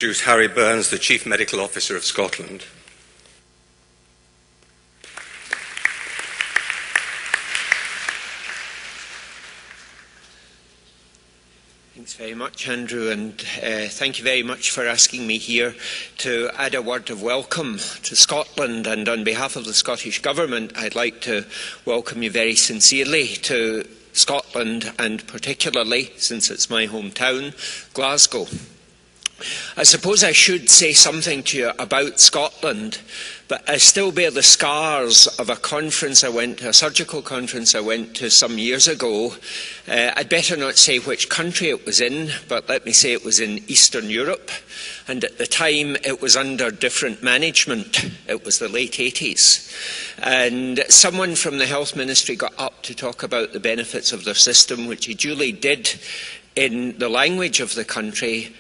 Introduce Harry Burns, the Chief Medical Officer of Scotland. Thanks very much, Andrew, and thank you very much for asking me here to add a word of welcome to Scotland. And on behalf of the Scottish Government, I'd like to welcome you very sincerely to Scotland, and particularly, since it's my hometown, Glasgow. I suppose I should say something to you about Scotland, but I still bear the scars of a conference I went to, a surgical conference I went to some years ago. I'd better not say which country it was in, but let me say it was in Eastern Europe, and at the time it was under different management. It was the late 80s. And someone from the Health Ministry got up to talk about the benefits of their system, which he duly did in the language of the country,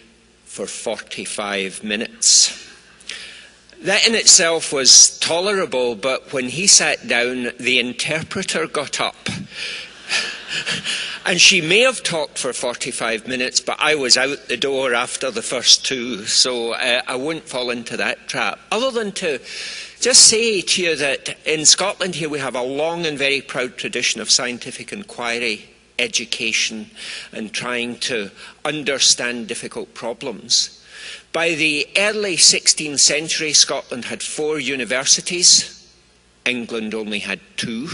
for 45 minutes. That in itself was tolerable, but when he sat down, the interpreter got up. And she may have talked for 45 minutes, but I was out the door after the first two, so I wouldn't fall into that trap. Other than to just say to you that in Scotland here we have a long and very proud tradition of scientific inquiry, education, and trying to understand difficult problems. By the early 16th century, Scotland had 4 universities. England only had 2.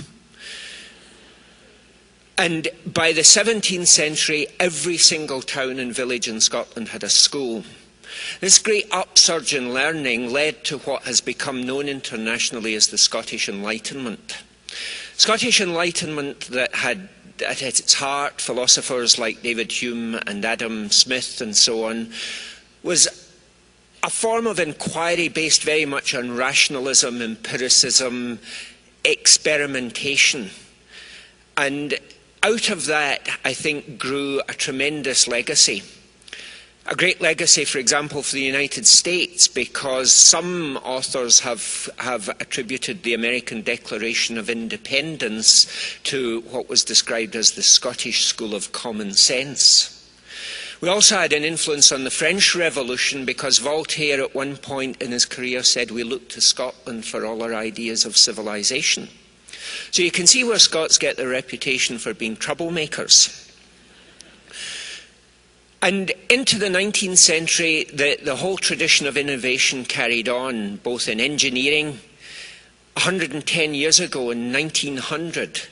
And by the 17th century, every single town and village in Scotland had a school. This great upsurge in learning led to what has become known internationally as the Scottish Enlightenment. Scottish Enlightenment that had at its heart philosophers like David Hume and Adam Smith and so on, was a form of inquiry based very much on rationalism, empiricism, experimentation. And out of that, I think, grew a tremendous legacy. A great legacy, for example, for the United States, because some authors have attributed the American Declaration of Independence to what was described as the Scottish School of Common Sense. We also had an influence on the French Revolution, because Voltaire at one point in his career said we look to Scotland for all our ideas of civilization. So you can see where Scots get their reputation for being troublemakers. And into the 19th century, the whole tradition of innovation carried on, both in engineering. 110 years ago, in 1900,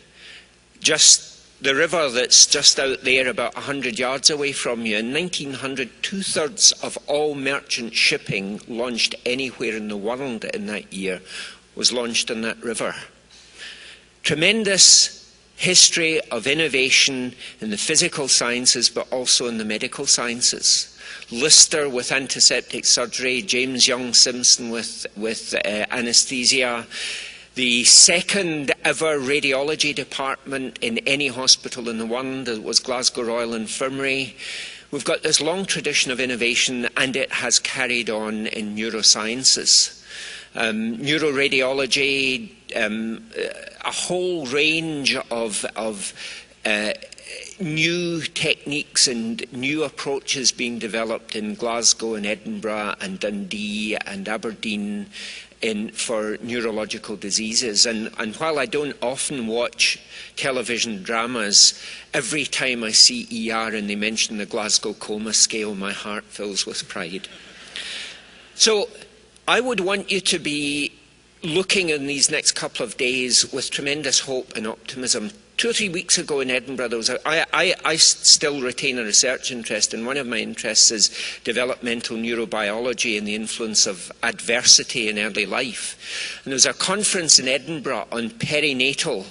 just the river that's just out there about 100 yards away from you, in 1900, 2/3 of all merchant shipping launched anywhere in the world in that year was launched on that river. Tremendous history of innovation in the physical sciences, but also in the medical sciences. Lister with antiseptic surgery, James Young Simpson with anaesthesia. The second ever radiology department in any hospital in the world was Glasgow Royal Infirmary. We've got this long tradition of innovation, and it has carried on in neurosciences. Neuroradiology, a whole range of new techniques and new approaches being developed in Glasgow and Edinburgh and Dundee and Aberdeen for neurological diseases. And while I don't often watch television dramas, every time I see ER and they mention the Glasgow Coma Scale, my heart fills with pride. So I would want you to be looking in these next couple of days with tremendous hope and optimism. 2 or 3 weeks ago in Edinburgh, I still retain a research interest, and one of my interests is developmental neurobiology and the influence of adversity in early life. And there was a conference in Edinburgh on perinatal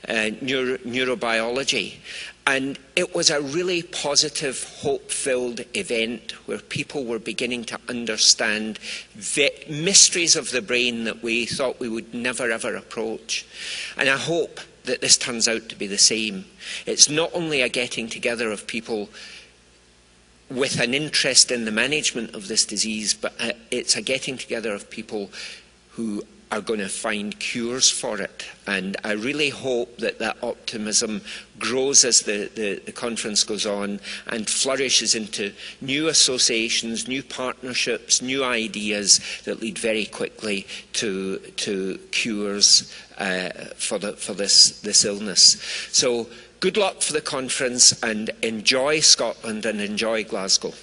neurobiology. And it was a really positive, hope-filled event where people were beginning to understand the mysteries of the brain that we thought we would never, ever approach. And I hope that this turns out to be the same. It's not only a getting together of people with an interest in the management of this disease, but it's a getting together of people who are going to find cures for it. And I really hope that that optimism grows as the conference goes on and flourishes into new associations, new partnerships, new ideas that lead very quickly to cures for this illness. So good luck for the conference, and enjoy Scotland and enjoy Glasgow.